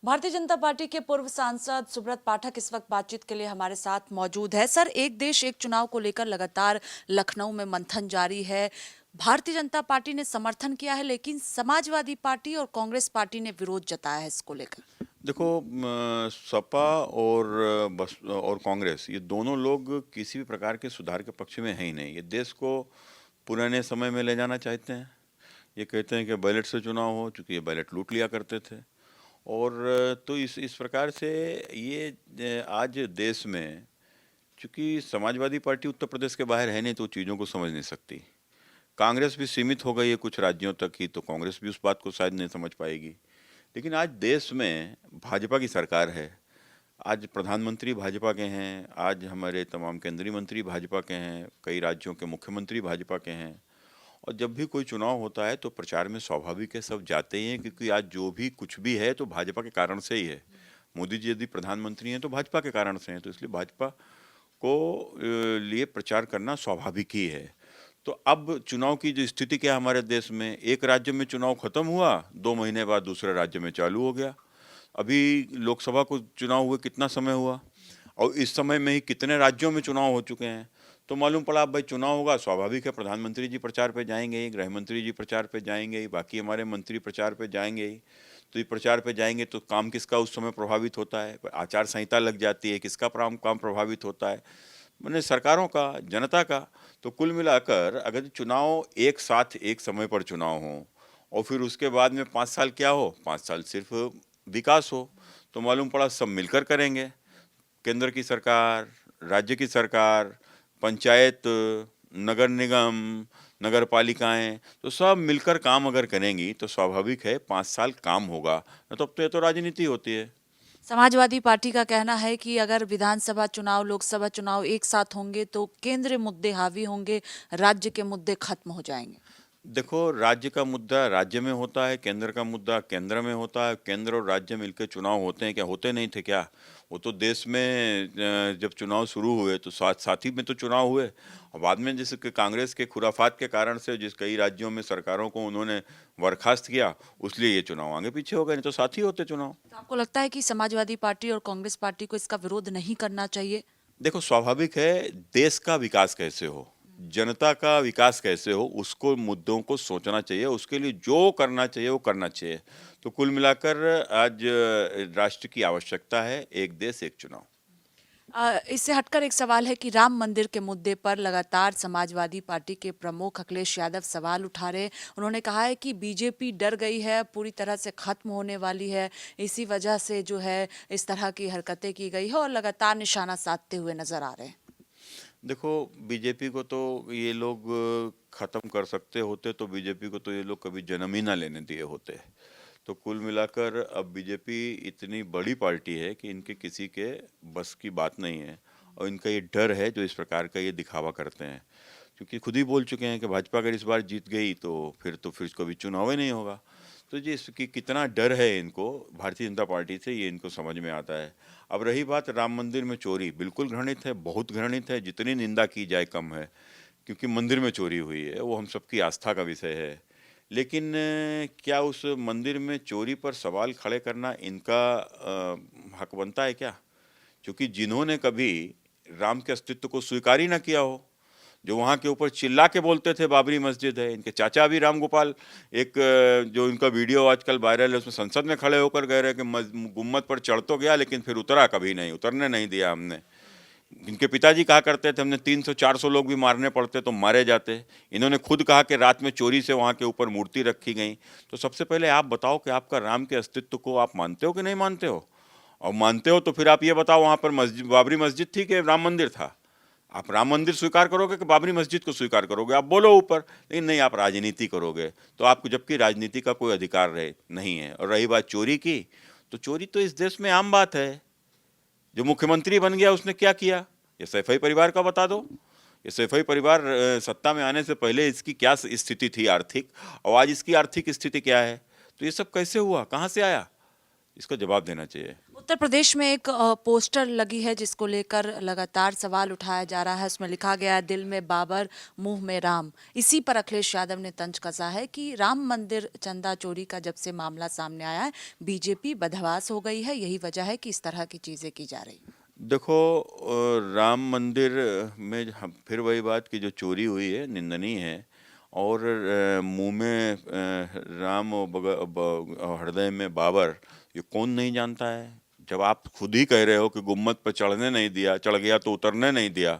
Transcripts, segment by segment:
Bharatiya Janata party के पूर्व सांसद सुब्रत पाठक इस वक्त बातचीत के लिए हमारे साथ मौजूद है। सर, एक देश एक चुनाव को लेकर लगातार लखनऊ में मंथन जारी है। भारतीय जनता पार्टी ने समर्थन किया है, लेकिन समाजवादी पार्टी और कांग्रेस पार्टी ने विरोध जताया है इसको लेकर। देखो, सपा और बस और कांग्रेस, ये दोनों लोग किसी भी प्रकार के सुधार के पक्ष में हैं ही नहीं। ये देश को पुराने समय में ले जाना चाहते हैं। ये कहते हैं कि बैलेट से चुनाव हो, चूँकि ये बैलेट लूट लिया करते थे। और तो इस प्रकार से ये आज देश में, चूँकि समाजवादी पार्टी उत्तर प्रदेश के बाहर है नहीं, तो चीज़ों को समझ नहीं सकती। कांग्रेस भी सीमित हो गई है कुछ राज्यों तक ही, तो कांग्रेस भी उस बात को शायद नहीं समझ पाएगी। लेकिन आज देश में भाजपा की सरकार है। आज प्रधानमंत्री भाजपा के हैं, आज हमारे तमाम केंद्रीय मंत्री भाजपा के हैं, कई राज्यों के मुख्यमंत्री भाजपा के हैं। और जब भी कोई चुनाव होता है तो प्रचार में स्वाभाविक है, सब जाते ही हैं, क्योंकि आज जो भी कुछ भी है तो भाजपा के कारण से ही है। मोदी जी यदि प्रधानमंत्री हैं तो भाजपा के कारण से हैं, तो इसलिए भाजपा को लिए प्रचार करना स्वाभाविक ही है। तो अब चुनाव की जो स्थिति क्या है हमारे देश में, एक राज्य में चुनाव खत्म हुआ, 2 महीने बाद दूसरे राज्य में चालू हो गया। अभी लोकसभा को चुनाव हुए कितना समय हुआ, और इस समय में ही कितने राज्यों में चुनाव हो चुके हैं। तो मालूम पड़ा, अब भाई चुनाव होगा, स्वाभाविक है प्रधानमंत्री जी प्रचार पे जाएंगे ही, गृह मंत्री जी प्रचार पे जाएंगे ही, बाकी हमारे मंत्री प्रचार पे जाएंगे ही। तो ये प्रचार पे जाएंगे तो काम किसका उस समय प्रभावित होता है, आचार संहिता लग जाती है, किसका काम प्रभावित होता है, मैंने सरकारों का, जनता का। तो कुल मिलाकर अगर चुनाव एक साथ एक समय पर चुनाव हो, और फिर उसके बाद में 5 साल क्या हो, 5 साल सिर्फ विकास हो, तो मालूम पड़ा सब मिलकर करेंगे। केंद्र की सरकार, राज्य की सरकार, पंचायत, नगर निगम, नगर पालिकाएं, तो सब मिलकर काम अगर करेंगी तो स्वाभाविक है 5 साल काम होगा। न तो अब तो ये तो राजनीति होती है। समाजवादी पार्टी का कहना है कि अगर विधानसभा चुनाव, लोकसभा चुनाव एक साथ होंगे तो केंद्रीय मुद्दे हावी होंगे, राज्य के मुद्दे खत्म हो जाएंगे। देखो, राज्य का मुद्दा राज्य में होता है, केंद्र का मुद्दा केंद्र में होता है। केंद्र और राज्य मिलकर चुनाव होते हैं क्या, होते नहीं थे क्या? वो तो देश में जब चुनाव शुरू हुए तो साथ ही में तो चुनाव हुए, और बाद में जैसे कि कांग्रेस के खुराफात के कारण से जिस कई राज्यों में सरकारों को उन्होंने बर्खास्त किया, उसलिए ये चुनाव आगे पीछे हो गए, नहीं तो साथ ही होते चुनाव। तो आपको लगता है कि समाजवादी पार्टी और कांग्रेस पार्टी को इसका विरोध नहीं करना चाहिए? देखो, स्वाभाविक है, देश का विकास कैसे हो, जनता का विकास कैसे हो, उसको मुद्दों को सोचना चाहिए, उसके लिए जो करना चाहिए वो करना चाहिए। तो कुल मिलाकर आज राष्ट्र की आवश्यकता है एक देश एक चुनाव। इससे हटकर एक सवाल है कि राम मंदिर के मुद्दे पर लगातार समाजवादी पार्टी के प्रमुख अखिलेश यादव सवाल उठा रहे हैं। उन्होंने कहा है कि बीजेपी डर गई है, पूरी तरह से खत्म होने वाली है, इसी वजह से जो है इस तरह की हरकतें की गई है और लगातार निशाना साधते हुए नजर आ रहे हैं। देखो, बीजेपी को तो ये लोग खत्म कर सकते होते तो बीजेपी को तो ये लोग कभी जन्म ही ना लेने दिए होते। तो कुल मिलाकर अब बीजेपी इतनी बड़ी पार्टी है कि इनके किसी के बस की बात नहीं है, और इनका ये डर है जो इस प्रकार का ये दिखावा करते हैं। क्योंकि खुद ही बोल चुके हैं कि भाजपा अगर इस बार जीत गई तो फिर कभी चुनाव ही नहीं होगा। तो जी इसकी कितना डर है इनको भारतीय जनता पार्टी से, ये इनको समझ में आता है। अब रही बात राम मंदिर में चोरी, बिल्कुल घृणित है, बहुत घृणित है, जितनी निंदा की जाए कम है। क्योंकि मंदिर में चोरी हुई है, वो हम सबकी आस्था का विषय है। लेकिन क्या उस मंदिर में चोरी पर सवाल खड़े करना इनका हक बनता है क्या? क्योंकि जिन्होंने कभी राम के अस्तित्व को स्वीकार ही ना किया हो, जो वहाँ के ऊपर चिल्ला के बोलते थे बाबरी मस्जिद है, इनके चाचा भी राम गोपाल, एक जो इनका वीडियो आजकल वायरल है, उसमें संसद में खड़े होकर कह रहे हैं कि गुम्मत पर चढ़ तो गया लेकिन फिर उतरा कभी नहीं, उतरने नहीं दिया हमने। इनके पिताजी कहा करते थे हमने 300-400 लोग भी मारने पड़ते तो मारे जाते। इन्होंने खुद कहा कि रात में चोरी से वहाँ के ऊपर मूर्ति रखी गई। तो सबसे पहले आप बताओ कि आपका राम के अस्तित्व को आप मानते हो कि नहीं मानते हो? और मानते हो तो फिर आप ये बताओ, वहाँ पर मस्जिद, बाबरी मस्जिद थी कि राम मंदिर था? आप राम मंदिर स्वीकार करोगे कि बाबरी मस्जिद को स्वीकार करोगे? आप बोलो ऊपर, लेकिन नहीं, आप राजनीति करोगे। तो आपको जबकि राजनीति का कोई अधिकार रहे नहीं है। और रही बात चोरी की, तो चोरी तो इस देश में आम बात है। जो मुख्यमंत्री बन गया उसने क्या किया, ये सैफई परिवार का बता दो। ये सैफई परिवार सत्ता में आने से पहले इसकी क्या स्थिति थी आर्थिक, और आज इसकी आर्थिक स्थिति क्या है? तो ये सब कैसे हुआ, कहाँ से आया? इसका जवाब देना चाहिए। उत्तर प्रदेश में एक पोस्टर लगी है जिसको लेकर लगातार सवाल उठाया जा रहा है। उसमें लिखा गया है, दिल में बाबर मुंह में राम। इसी पर अखिलेश यादव ने तंज कसा है कि राम मंदिर चंदा चोरी का जब से मामला सामने आया है, बीजेपी बदहवास हो गई है। यही वजह है कि इस तरह की चीजें की जा रही। देखो, राम मंदिर में फिर वही बात कि जो चोरी हुई है निंदनीय है, और मुंह में राम और हृदय में बाबर, ये कौन नहीं जानता है। जब आप खुद ही कह रहे हो कि गुम्मद पर चढ़ने नहीं दिया, चढ़ गया तो उतरने नहीं दिया,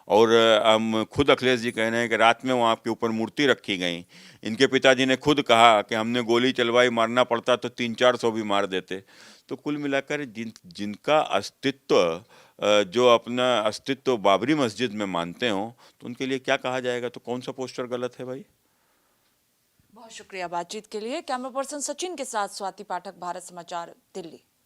और हम खुद अखिलेश जी कह रहे हैं कि रात में वहाँ आपके ऊपर मूर्ति रखी गई। इनके पिताजी ने खुद कहा कि हमने गोली चलवाई, मारना पड़ता तो 300-400 भी मार देते। तो कुल मिलाकर जिनका अस्तित्व, जो अपना अस्तित्व बाबरी मस्जिद में मानते हो, तो उनके लिए क्या कहा जाएगा। तो कौन सा पोस्टर गलत है भाई। बहुत शुक्रिया बातचीत के लिए। कैमरा पर्सन सचिन के साथ स्वाति पाठक, भारत समाचार, दिल्ली।